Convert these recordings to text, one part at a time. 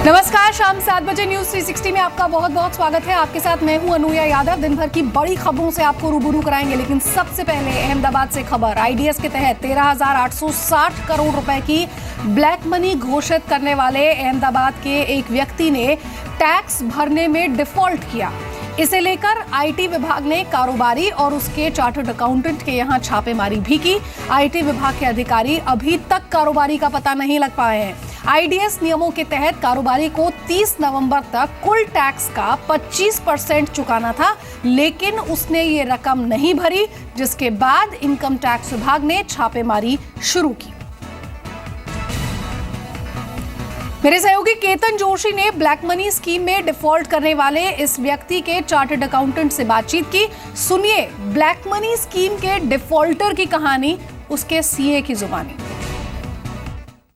नमस्कार, शाम 7 बजे न्यूज 360 में आपका बहुत बहुत स्वागत है। आपके साथ मैं हूं अनुया यादव। दिन भर की बड़ी खबरों से आपको रूबरू कराएंगे, लेकिन सबसे पहले अहमदाबाद से खबर। आईडीएस के तहत 13,860 करोड़ रुपए की ब्लैक मनी घोषित करने वाले अहमदाबाद के एक व्यक्ति ने टैक्स भरने में डिफॉल्ट किया। इसे लेकर आईटी विभाग ने कारोबारी और उसके चार्टर्ड अकाउंटेंट के यहां छापेमारी भी की। आईटी विभाग के अधिकारी अभी तक कारोबारी का पता नहीं लग पाए हैं। आईडीएस नियमों के तहत कारोबारी को 30 नवंबर तक कुल टैक्स का 25% चुकाना था, लेकिन उसने ये रकम नहीं भरी, जिसके बाद इनकम टैक्स विभाग ने छापेमारी शुरू की। मेरे सहयोगी केतन जोशी ने ब्लैक मनी स्कीम में डिफॉल्ट करने वाले इस व्यक्ति के चार्टर्ड अकाउंटेंट से बातचीत की। सुनिए ब्लैक मनी स्कीम के डिफॉल्टर की कहानी उसके सीए की जुबानी।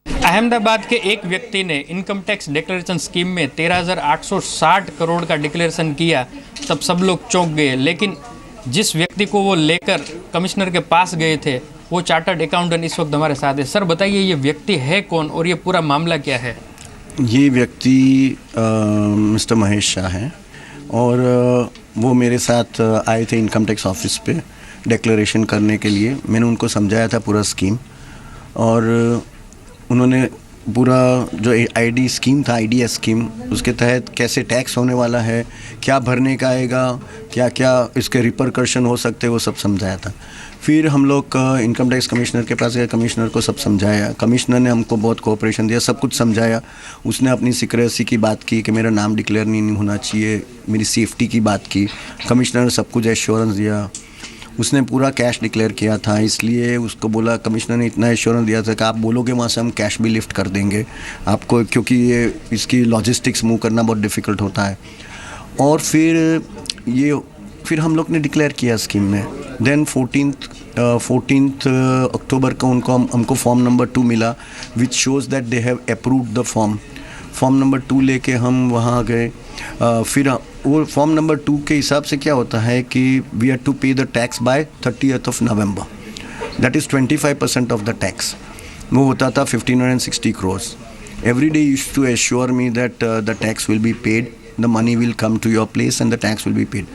अहमदाबाद के एक व्यक्ति ने इनकम टैक्स डिक्लेरेशन स्कीम में 13,860 करोड़ का डिक्लेरेशन किया, तब सब लोग चौंक गए। लेकिन जिस व्यक्ति को वो लेकर कमिश्नर के पास गए थे, वो चार्टर्ड अकाउंटेंट इस वक्त हमारे साथ है। सर बताइए, ये व्यक्ति है कौन और ये पूरा मामला क्या है? ये व्यक्ति मिस्टर महेश शाह हैं और वो मेरे साथ आए थे इनकम टैक्स ऑफिस पे डिक्लेरेशन करने के लिए। मैंने उनको समझाया था पूरा स्कीम, और उन्होंने पूरा जो आईडी स्कीम था, आईडीएस स्कीम, उसके तहत कैसे टैक्स होने वाला है, क्या भरने का आएगा, क्या क्या इसके रिपरकशन हो सकते हैं, वो सब समझाया था। फिर हम लोग इनकम टैक्स कमिश्नर के पास गए, कमिश्नर को सब समझाया। कमिश्नर ने हमको बहुत कोऑपरेशन दिया, सब कुछ समझाया। उसने अपनी सिक्रेसी की बात की कि मेरा नाम डिक्लेयर नहीं होना चाहिए, मेरी सेफ्टी की बात की। कमिश्नर ने सब कुछ एश्योरेंस दिया। उसने पूरा कैश डिक्लेयर किया था, इसलिए उसको बोला, कमिश्नर ने इतना एश्योरेंस दिया था कि आप बोलोगे वहाँ से हम कैश भी लिफ्ट कर देंगे आपको, क्योंकि ये इसकी लॉजिस्टिक्स मूव करना बहुत डिफ़िकल्ट होता है। और फिर हम लोग ने डिक्लेयर किया स्कीम में। देन 14th अक्टूबर को हमको फॉर्म नंबर 2 मिला, which shows that they have approved the form number 2 लेके हम वहाँ गए। फिर वो फॉर्म नंबर 2 के हिसाब से क्या होता है कि we are to pay the tax by 30th of November, that is 25% of the tax. वो होता था 1,560 crores। Every day used to assure me that the tax will be paid, the money will come to your place and the tax will be paid.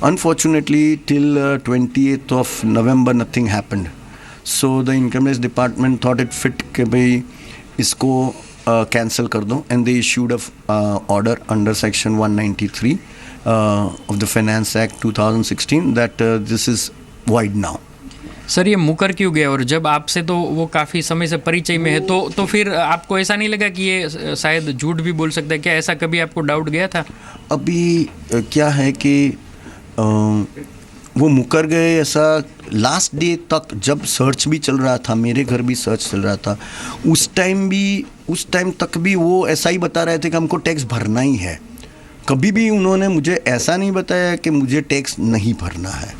Unfortunately, till 28th of November, nothing happened. So the income tax department thought it fit कि भाई इसको cancel कर दो, and they issued a order under section 193 of the Finance Act 2016 that this is void now. Sir ये मुकर क्यों गया? और जब आपसे तो वो काफ़ी समय से परिचय में है, तो फिर आपको ऐसा नहीं लगा कि ये शायद झूठ भी बोल सकता है? क्या ऐसा कभी आपको डाउट गया था? अभी क्या है कि वो मुकर गए, ऐसा लास्ट डे तक जब सर्च भी चल रहा था, मेरे घर भी सर्च चल रहा था, उस टाइम तक भी वो ऐसा ही बता रहे थे कि हमको टैक्स भरना ही है। कभी भी उन्होंने मुझे ऐसा नहीं बताया कि मुझे टैक्स नहीं भरना है।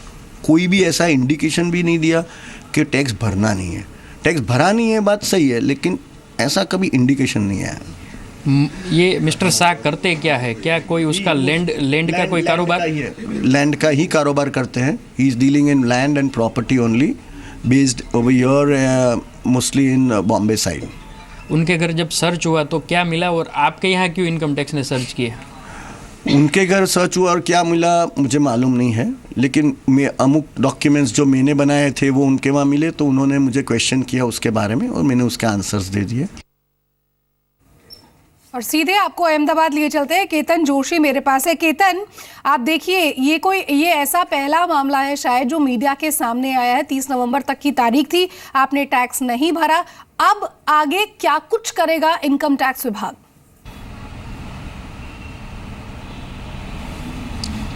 कोई भी ऐसा इंडिकेशन भी नहीं दिया कि टैक्स भरना नहीं है। टैक्स भरा नहीं है, बात सही है, लेकिन ऐसा कभी इंडिकेशन नहीं आया। ये मिस्टर शाह करते क्या है? क्या कोई उसका लैंड का कोई कारोबार? लैंड का ही कारोबार करते हैं। He is dealing in land and property only, based over here mostly in Bombay side. उनके घर जब सर्च हुआ तो क्या मिला, और आपके यहाँ क्यों इनकम टैक्स ने सर्च किया? उनके घर सर्च हुआ और क्या मिला मुझे मालूम नहीं है, लेकिन मैं अमुक डॉक्यूमेंट्स जो मैंने बनाए थे वो उनके वहाँ मिले, तो उन्होंने मुझे क्वेश्चन किया उसके बारे में और मैंने उसके आंसर्स दे दिए। और सीधे आपको अहमदाबाद लिए चलते हैं। केतन जोशी मेरे पास है। केतन, आप देखिए, ये ऐसा पहला मामला है शायद जो मीडिया के सामने आया है। 30 नवंबर तक की तारीख थी, आपने टैक्स नहीं भरा। अब आगे क्या कुछ करेगा इनकम टैक्स विभाग?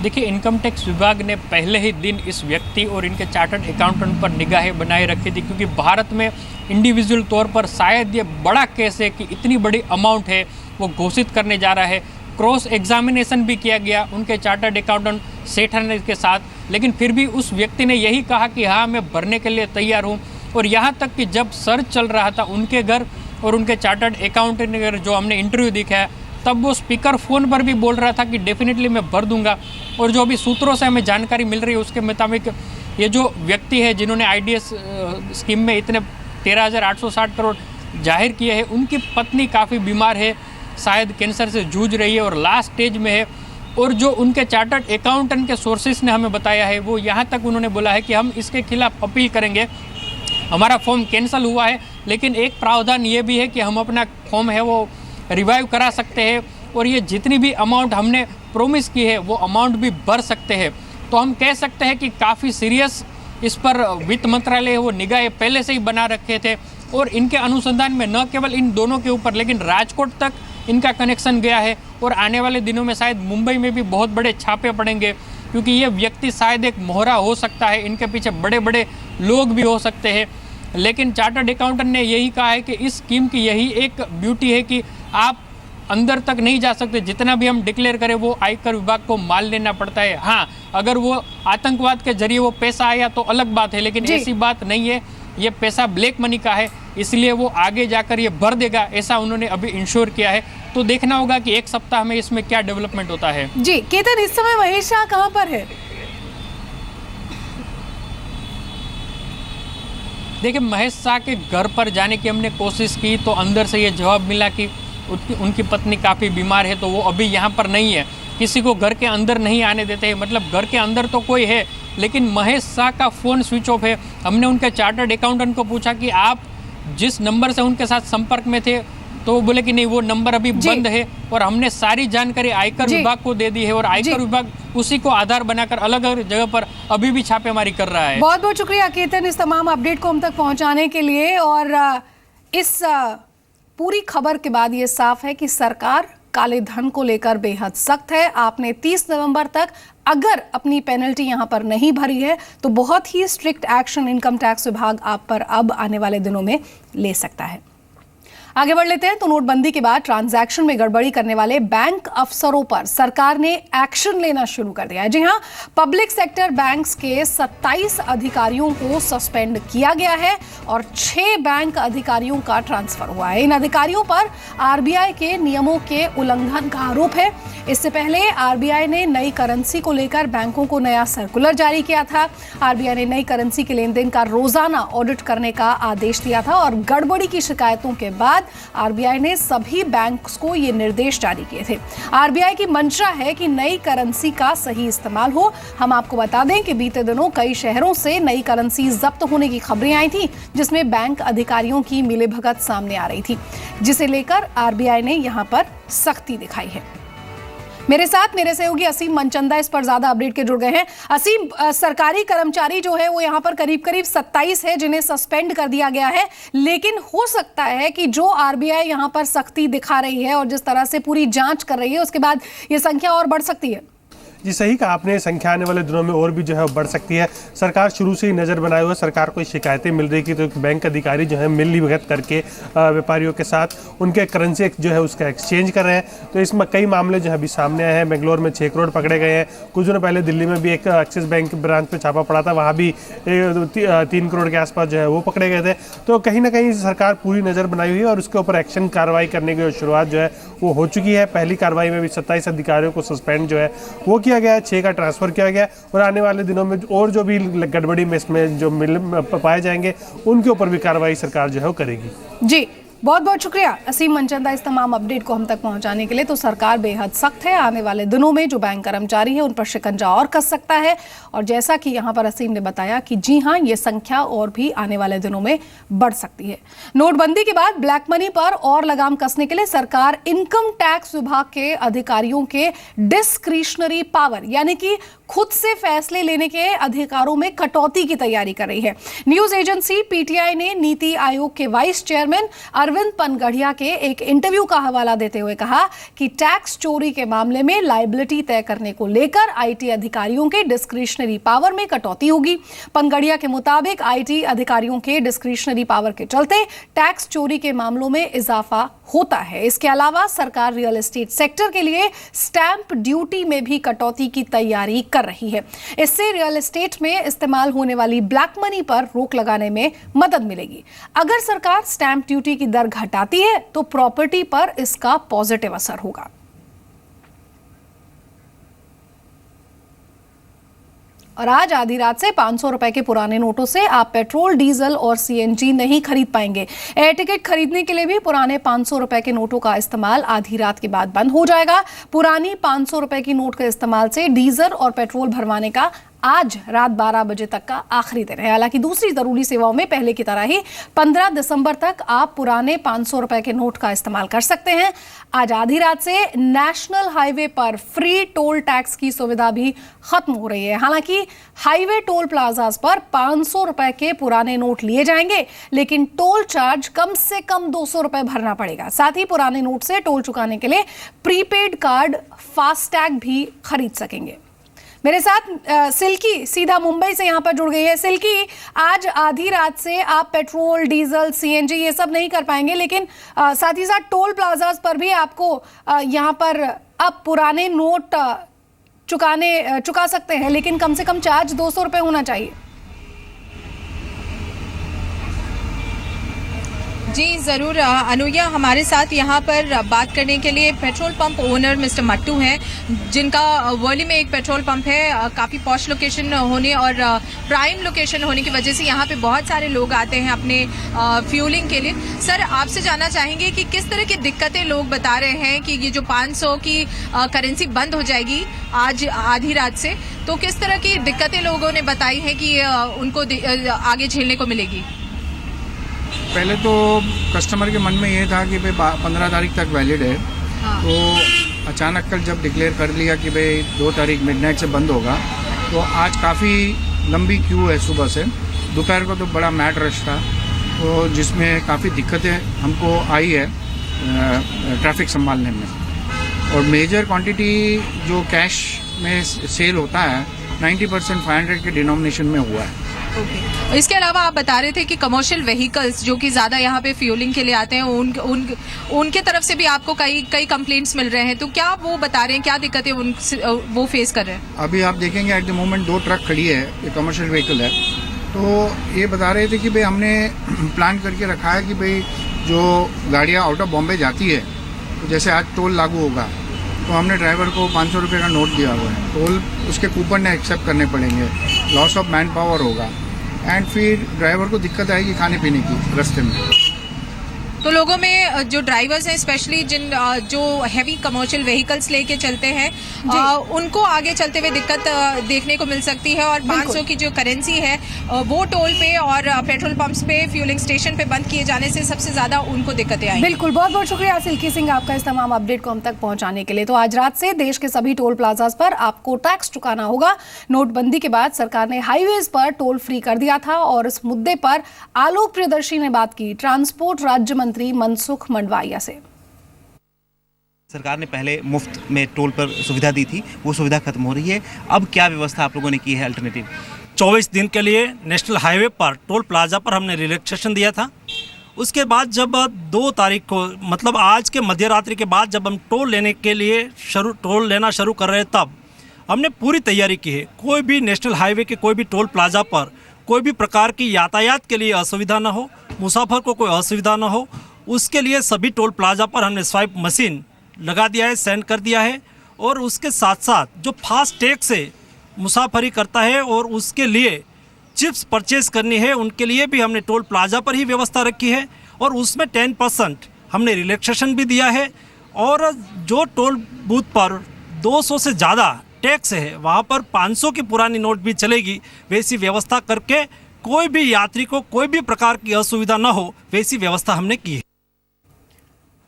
देखिए, इनकम टैक्स विभाग ने पहले ही दिन इस व्यक्ति और इनके चार्टर्ड अकाउंटेंट पर निगाहें बनाए रखी थी, क्योंकि भारत में इंडिविजुअल तौर पर शायद ये बड़ा केस है कि इतनी बड़ी अमाउंट है वो घोषित करने जा रहा है। क्रॉस एग्जामिनेशन भी किया गया उनके चार्टर्ड अकाउंटेंट सेठन के साथ, लेकिन फिर भी उस व्यक्ति ने यही कहा कि हाँ, मैं भरने के लिए तैयार हूँ। और यहाँ तक कि जब सर्च चल रहा था उनके घर और उनके चार्टर्ड अकाउंटेंट के घर, जो हमने इंटरव्यू देखा है, तब वो स्पीकर फ़ोन पर भी बोल रहा था कि डेफिनेटली मैं भर दूंगा। और जो अभी सूत्रों से हमें जानकारी मिल रही है उसके मुताबिक ये जो व्यक्ति है जिन्होंने आईडीएस स्कीम में इतने 13,860 करोड़ जाहिर किए हैं, उनकी पत्नी काफ़ी बीमार है शायद कैंसर से जूझ रही है और लास्ट स्टेज में है। और जो उनके चार्टर्ड अकाउंटेंट के सोर्सेस ने हमें बताया है वो यहाँ तक उन्होंने बोला है कि हम इसके खिलाफ अपील करेंगे। हमारा फॉर्म कैंसिल हुआ है, लेकिन एक प्रावधान ये भी है कि हम अपना फॉर्म है वो रिवाइव करा सकते हैं और ये जितनी भी अमाउंट हमने प्रोमिस की है वो अमाउंट भी भर सकते हैं। तो हम कह सकते हैं कि काफ़ी सीरियस इस पर वित्त मंत्रालय वो निगाहें पहले से ही बना रखे थे और इनके अनुसंधान में न केवल इन दोनों के ऊपर लेकिन राजकोट तक इनका कनेक्शन गया है और आने वाले दिनों में शायद मुंबई में भी बहुत बड़े छापे पड़ेंगे, क्योंकि ये व्यक्ति शायद एक मोहरा हो सकता है, इनके पीछे बड़े बड़े लोग भी हो सकते हैं। लेकिन चार्टर्ड अकाउंटेंट ने यही कहा है कि इस स्कीम की यही एक ब्यूटी है कि आप अंदर तक नहीं जा सकते, जितना भी हम डिक्लेयर करें वो आयकर विभाग को माल लेना पड़ता है। हाँ, अगर वो आतंकवाद के जरिए वो पैसा आया तो अलग बात है, लेकिन ऐसी बात नहीं है। ये पैसा ब्लैक मनी का है, इसलिए वो आगे जाकर ये भर देगा, ऐसा उन्होंने अभी इंश्योर किया है। तो देखना होगा कि एक सप्ताह में इसमें क्या डेवलपमेंट होता है। जी केतन, इस समय महेश शाह कहाँ पर है? देखिए, महेश शाह के घर पर जाने की हमने कोशिश की तो अंदर से ये जवाब मिला कि उनकी पत्नी काफ़ी बीमार है, तो वो अभी यहाँ पर नहीं है। किसी को घर के अंदर नहीं आने देते हैं, मतलब घर के अंदर तो कोई है लेकिन महेश शाह का फ़ोन स्विच ऑफ है। हमने उनके चार्टर्ड अकाउंटेंट को पूछा कि आप जिस नंबर से उनके साथ संपर्क में थे, तो वो बोले कि नहीं, वो नंबर अभी बंद है। और हमने सारी जानकारी आयकर विभाग को दे दी है और आयकर विभाग उसी को आधार बनाकर अलग अलग जगह पर अभी भी छापेमारी कर रहा है। बहुत बहुत शुक्रिया केतन इस तमाम अपडेट को हम तक पहुंचाने के लिए। और इस पूरी खबर के बाद ये साफ है कि सरकार काले धन को लेकर बेहद सख्त है। आपने 30 नवंबर तक अगर अपनी पेनल्टी यहां पर नहीं भरी है तो बहुत ही स्ट्रिक्ट एक्शन इनकम टैक्स विभाग आप पर अब आने वाले दिनों में ले सकता है। आगे बढ़ लेते हैं तो नोटबंदी के बाद ट्रांजैक्शन में गड़बड़ी करने वाले बैंक अफसरों पर सरकार ने एक्शन लेना शुरू कर दिया है। जी हां, पब्लिक सेक्टर बैंक्स के 27 अधिकारियों को सस्पेंड किया गया है और 6 बैंक अधिकारियों का ट्रांसफर हुआ है। इन अधिकारियों पर आरबीआई के नियमों के उल्लंघन का आरोप है। इससे पहले आरबीआई ने नई करेंसी को लेकर बैंकों को नया सर्कुलर जारी किया था। आरबीआई ने नई करेंसी के लेन देन का रोजाना ऑडिट करने का आदेश दिया था और गड़बड़ी की शिकायतों के बाद आरबीआई ने सभी बैंक्स को ये निर्देश जारी किए थे। आरबीआई की मंशा है कि नई करेंसी का सही इस्तेमाल हो। हम आपको बता दें कि बीते दिनों कई शहरों से नई करेंसी जब्त होने की खबरें आई थी, जिसमें बैंक अधिकारियों की मिलीभगत सामने आ रही थी, जिसे लेकर आरबीआई ने यहां पर सख्ती दिखाई है। मेरे साथ मेरे सहयोगी असीम मनचंदा इस पर ज्यादा अपडेट के जुड़ गए हैं। असीम, सरकारी कर्मचारी जो है वो यहाँ पर करीब करीब 27 है जिन्हें सस्पेंड कर दिया गया है, लेकिन हो सकता है कि जो आरबीआई यहाँ पर सख्ती दिखा रही है और जिस तरह से पूरी जांच कर रही है उसके बाद ये संख्या और बढ़ सकती है। जी सही कहा आपने, संख्या आने वाले दिनों में और भी जो है बढ़ सकती है। सरकार शुरू से ही नज़र बनाए हुए, सरकार को शिकायतें मिल रही थी तो बैंक अधिकारी जो है मिली भगत करके व्यापारियों के साथ उनके करेंसी जो है उसका एक्सचेंज कर रहे हैं। तो इसमें कई मामले जो है अभी सामने आए हैं। बेंगलोर में 6 करोड़ पकड़े गए हैं। कुछ दिनों पहले दिल्ली में भी एक एक्सिस बैंक ब्रांच पे छापा पड़ा था, वहाँ भी 3 करोड़ के आसपास जो है वो पकड़े गए थे। तो कहीं ना कहीं सरकार पूरी नज़र बनाई हुई है और उसके ऊपर एक्शन कार्रवाई करने की शुरुआत जो है वो हो चुकी है। पहली कार्रवाई में भी 27 अधिकारियों को सस्पेंड जो है वो किया गया है, 6 का ट्रांसफर किया गया और आने वाले दिनों में और जो भी गड़बड़ी में इसमें जो पाए जाएंगे उनके ऊपर भी कार्रवाई सरकार जो है वो करेगी। जी बहुत बहुत शुक्रिया असीम मनचंदा इस तमाम अपडेट को हम तक पहुंचाने के लिए। तो सरकार बेहद सख्त है, आने वाले दिनों में जो बैंक कर्मचारी है उन पर शिकंजा और कस सकता है। और जैसा कि यहां पर असीम ने बताया कि जी हां, ये संख्या और भी आने वाले दिनों में बढ़ सकती है। नोटबंदी के बाद ब्लैक मनी पर और लगाम कसने के लिए सरकार इनकम टैक्स विभाग के अधिकारियों के डिस्क्रिशनरी पावर यानी कि खुद से फैसले लेने के अधिकारों में कटौती की तैयारी कर रही है। न्यूज एजेंसी पीटीआई ने नीति आयोग के वाइस चेयरमैन अरविंद पनगढ़िया के एक इंटरव्यू का हवाला देते हुए कहा कि टैक्स चोरी के मामले में लायबिलिटी तय करने को लेकर आईटी अधिकारियों के डिस्क्रिशनरी पावर में कटौती होगी। पनगढ़िया के मुताबिक आईटी अधिकारियों के डिस्क्रिशनरी पावर के चलते टैक्स चोरी के मामलों में इजाफा होता है। इसके अलावा सरकार रियल एस्टेट सेक्टर के लिए स्टैंप ड्यूटी में भी कटौती की तैयारी कर रही है। इससे रियल एस्टेट में इस्तेमाल होने वाली ब्लैक मनी पर रोक लगाने में मदद मिलेगी। अगर सरकार स्टैंप ड्यूटी की दर घटाती है तो प्रॉपर्टी पर इसका पॉजिटिव असर होगा। और आज आधी रात से 500 रुपए के पुराने नोटों से आप पेट्रोल, डीजल और सीएनजी नहीं खरीद पाएंगे। एयर टिकट खरीदने के लिए भी पुराने 500 रुपए के नोटों का इस्तेमाल आधी रात के बाद बंद हो जाएगा। पुरानी 500 रुपए की नोट के इस्तेमाल से डीजल और पेट्रोल भरवाने का आज रात 12 बजे तक का आखिरी दिन है। हालांकि दूसरी जरूरी सेवाओं में पहले की तरह ही 15 दिसंबर तक आप पुराने 500 रुपए के नोट का इस्तेमाल कर सकते हैं। आज आधी रात से नेशनल हाईवे पर फ्री टोल टैक्स की सुविधा भी खत्म हो रही है। हालांकि हाईवे टोल प्लाजाज पर 500 रुपए के पुराने नोट लिए जाएंगे, लेकिन टोल चार्ज कम से कम 200 रुपए भरना पड़ेगा। साथ ही पुराने नोट से टोल चुकाने के लिए प्रीपेड कार्ड, फास्टैग भी खरीद सकेंगे। मेरे साथ सिल्की सीधा मुंबई से यहाँ पर जुड़ गई है। सिल्की, आज आधी रात से आप पेट्रोल, डीजल, सीएनजी ये सब नहीं कर पाएंगे, लेकिन साथ ही साथ टोल प्लाजाज पर भी आपको यहाँ पर अब पुराने नोट चुका सकते हैं, लेकिन कम से कम चार्ज 200 रुपये होना चाहिए। जी ज़रूर अनुया, हमारे साथ यहाँ पर बात करने के लिए petrol pump owner mister Mattoo हैं, जिनका वर्ली में एक पेट्रोल पंप है। काफ़ी पॉश लोकेशन होने और प्राइम लोकेशन होने की वजह से यहाँ पे बहुत सारे लोग आते हैं अपने फ्यूलिंग के लिए। सर, आपसे जानना चाहेंगे कि किस तरह की दिक्कतें लोग बता रहे हैं कि ये जो 500 की करेंसी बंद हो जाएगी आज आधी रात से, तो किस तरह की दिक्कतें लोगों ने बताई हैं कि उनको आगे झेलने को मिलेगी? पहले तो कस्टमर के मन में ये था कि भाई 15 तारीख तक वैलिड है। हाँ। तो अचानक कल जब डिक्लेयर कर लिया कि भाई 2 तारीख मिडनाइट से बंद होगा, तो आज काफ़ी लंबी क्यू है सुबह से। दोपहर को तो बड़ा मैड रश था, तो जिसमें काफ़ी दिक्कतें हमको आई है ट्रैफिक संभालने में। और मेजर क्वांटिटी जो कैश में सेल होता है 90% 500 के डिनोमिनेशन में हुआ है। इसके अलावा आप बता रहे थे कि कमर्शियल व्हीकल्स जो कि ज़्यादा यहाँ पे फ्यूलिंग के लिए आते हैं, उनके तरफ से भी आपको कई कंप्लेंट्स मिल रहे हैं, तो क्या वो बता रहे हैं, क्या दिक्कतें वो फेस कर रहे हैं? अभी आप देखेंगे एट द मोमेंट 2 ट्रक खड़ी है, ये कमर्शियल व्हीकल है। तो ये बता रहे थे कि भाई हमने प्लान करके रखा है कि भाई जो गाड़ियाँ आउट ऑफ बॉम्बे जाती है, तो जैसे आज टोल लागू होगा तो हमने ड्राइवर को 500 रुपये का नोट दिया हुआ है, टोल उसके कूपन ने एक्सेप्ट करने पड़ेंगे, लॉस ऑफ मैन पावर होगा एंड फिर ड्राइवर को दिक्कत आएगी खाने पीने की रास्ते में। तो लोगों में जो ड्राइवर्स हैं, स्पेशली जो हैवी कमर्शियल व्हीकल्स लेके चलते हैं, उनको आगे चलते हुए दिक्कत देखने को मिल सकती है। और 500 की जो करेंसी है वो टोल पे और पेट्रोल पंप्स पे, फ्यूलिंग स्टेशन पे बंद किए जाने से सबसे ज़्यादा उनको दिक्कतें आई। बिल्कुल, बहुत बहुत शुक्रिया सिल्की सिंह आपका इस तमाम अपडेट को हम तक पहुंचाने के लिए। तो आज रात से देश के सभी टोल प्लाजाज पर आपको टैक्स चुकाना होगा। नोटबंदी के बाद सरकार ने हाईवेज पर टोल फ्री कर दिया था और इस मुद्दे पर आलोक प्रियदर्शी ने बात की ट्रांसपोर्ट राज्य मंत्री मनसुख मंडवाइया से। सरकार ने पहले मुफ्त में टोल पर सुविधा दी थी, वो सुविधा खत्म हो रही है। अब क्या व्यवस्था आप लोगों ने की है अल्टरनेटिव? 24 दिन के लिए नेशनल हाईवे पर टोल प्लाजा पर हमने रिलैक्सेशन दिया था। उसके बाद जब 2 तारीख को, मतलब आज के मध्य रात्रि के बाद जब हम टोल लेने के लिए टोल लेना शुरू कर रहे, तब हमने पूरी तैयारी की है। कोई भी नेशनल हाईवे के कोई भी टोल प्लाजा पर कोई भी प्रकार की यातायात के लिए असुविधा न हो, मुसाफर को कोई असुविधा न हो, उसके लिए सभी टोल प्लाजा पर हमने स्वाइप मशीन लगा दिया है, सेंड कर दिया है। और उसके साथ साथ जो फास्ट टैग से मुसाफरी करता है और उसके लिए चिप्स परचेज करनी है, उनके लिए भी हमने टोल प्लाजा पर ही व्यवस्था रखी है। और उसमें 10% हमने रिलैक्सेशन भी दिया है। और जो टोल बूथ पर 200 से ज़्यादा टैक्स है, वहाँ पर 500 की पुरानी नोट भी चलेगी। वैसी व्यवस्था करके कोई भी यात्री को कोई भी प्रकार की असुविधा न हो, वैसी व्यवस्था हमने की है।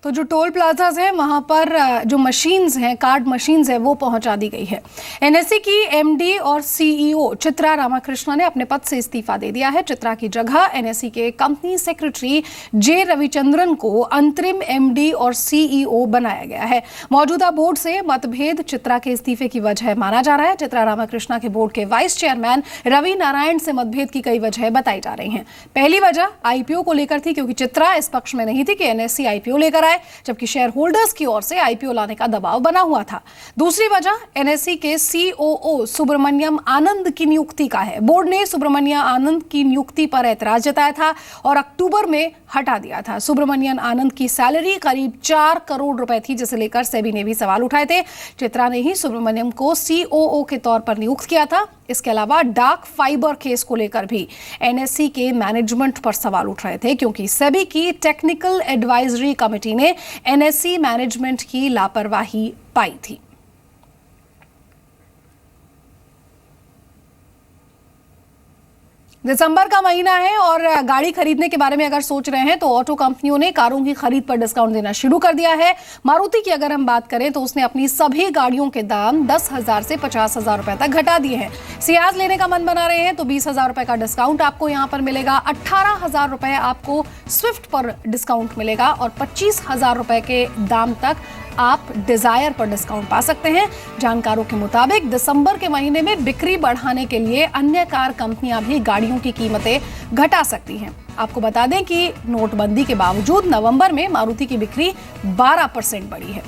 तो जो टोल प्लाजाज हैं वहाँ पर जो मशीन्स हैं, कार्ड मशीन्स हैं, वो पहुँचा दी गई है। एनएससी की एमडी और सीईओ चित्रा रामाकृष्णा ने अपने पद से इस्तीफा दे दिया है। चित्रा की जगह एनएससी के कंपनी सेक्रेटरी जे रविचंद्रन को अंतरिम एमडी और सीईओ बनाया गया है। मौजूदा बोर्ड से मतभेद चित्रा के इस्तीफे की वजह माना जा रहा है। चित्रा रामाकृष्णा के बोर्ड के वाइस चेयरमैन रवि नारायण से मतभेद की कई वजह बताई जा रही हैं। पहली वजह आईपीओ को लेकर थी, क्योंकि चित्रा इस पक्ष में नहीं थी कि एनएससी आईपीओ लेकर आए, जबकि शेयर होल्डर्स की ओर से आईपीओ लाने का दबाव बना हुआ था। दूसरी वजह एनएसई के सीओओ सुब्रमण्यम आनंद की नियुक्ति का है। बोर्ड ने सुब्रमण्यम आनंद की नियुक्ति पर ऐतराज जताया था और अक्टूबर में हटा दिया था। सुब्रमण्यम आनंद की सैलरी करीब 4 करोड़ रुपए थी, जिसे लेकर सेबी ने भी सवाल उठाए थे। चित्रा ने ही सुब्रमण्यम को सीओओ के तौर पर नियुक्त किया था। इसके अलावा डार्क फाइबर केस को लेकर भी एनएसई के मैनेजमेंट पर सवाल उठ रहे थे, क्योंकि सेबी की टेक्निकल एडवाइजरी कमेटी ने एनएसई मैनेजमेंट की लापरवाही पाई थी। दिसंबर का महीना है और गाड़ी खरीदने के बारे में अगर सोच रहे हैं तो ऑटो कंपनियों ने कारों की खरीद पर डिस्काउंट देना शुरू कर दिया है। मारुति की अगर हम बात करें तो उसने अपनी सभी गाड़ियों के दाम 10,000 से 50,000 रुपए तक घटा दिए हैं। सियाज लेने का मन बना रहे हैं तो 20,000 रुपए का डिस्काउंट आपको यहां पर मिलेगा। 18,000 रुपए आपको स्विफ्ट पर डिस्काउंट मिलेगा और 25,000 रुपए के दाम तक आप डिजायर पर डिस्काउंट पा सकते हैं। जानकारों के मुताबिक दिसंबर के महीने में बिक्री बढ़ाने के लिए अन्य कार कंपनियां भी गाड़ियों की कीमतें घटा सकती हैं। आपको बता दें कि नोटबंदी के बावजूद नवंबर में मारुति की बिक्री 12% बढ़ी है।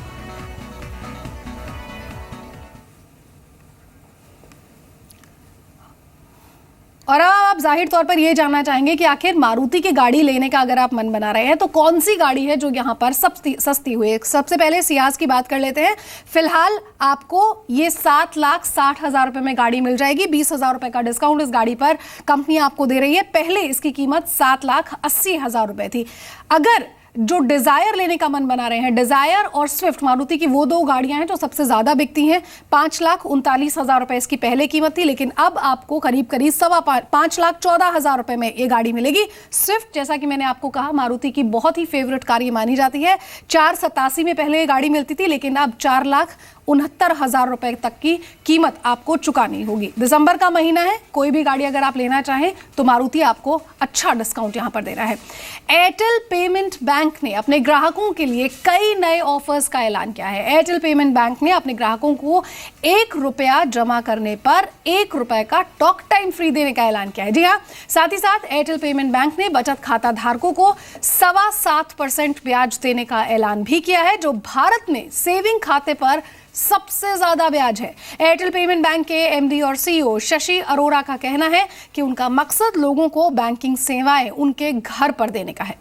और अब आप जाहिर तौर पर यह जानना चाहेंगे कि आखिर मारुति की गाड़ी लेने का अगर आप मन बना रहे हैं तो कौन सी गाड़ी है जो यहाँ पर सस्ती हुई है। सबसे पहले सियाज की बात कर लेते हैं। फिलहाल आपको ये 7,60,000 रुपए में गाड़ी मिल जाएगी। 20,000 रुपए का डिस्काउंट इस गाड़ी पर कंपनी आपको दे रही है। पहले इसकी कीमत 7,80,000 रुपए थी। अगर जो डिजायर लेने का मन बना रहे हैं, डिजायर और स्विफ्ट मारुति की वो 2 गाड़ियां हैं जो सबसे ज्यादा बिकती हैं। 5,39,000 रुपए इसकी पहले कीमत थी, लेकिन अब आपको करीब 5,14,000 रुपए में ये गाड़ी मिलेगी। स्विफ्ट, जैसा कि मैंने आपको कहा, मारुति की बहुत ही फेवरेट कार ये मानी जाती है। 4,87 में पहले ये गाड़ी मिलती थी, लेकिन अब 4,69,000 रुपए तक की कीमत आपको चुकानी होगी। दिसंबर का महीना है, कोई भी गाड़ी अगर आप लेना चाहें तो मारुति आपको अच्छा डिस्काउंट यहां पर दे रहा है। एयरटेल पेमेंट बैंक ने अपने ग्राहकों के लिए कई नए ऑफर्स का ऐलान किया है। एयरटेल पेमेंट बैंक ने अपने ग्राहकों को 1 रुपया जमा करने पर 1 रुपए का टॉक टाइम फ्री देने का ऐलान किया है। जी हाँ, साथ ही साथ एयरटेल पेमेंट बैंक ने बचत खाता धारकों को 7.25% ब्याज देने का ऐलान भी किया है, जो भारत में सेविंग खाते पर सबसे ज्यादा ब्याज है। एयरटेल पेमेंट बैंक के एमडी और सीईओ शशि अरोड़ा का कहना है कि उनका मकसद लोगों को बैंकिंग सेवाएं उनके घर पर देने का है।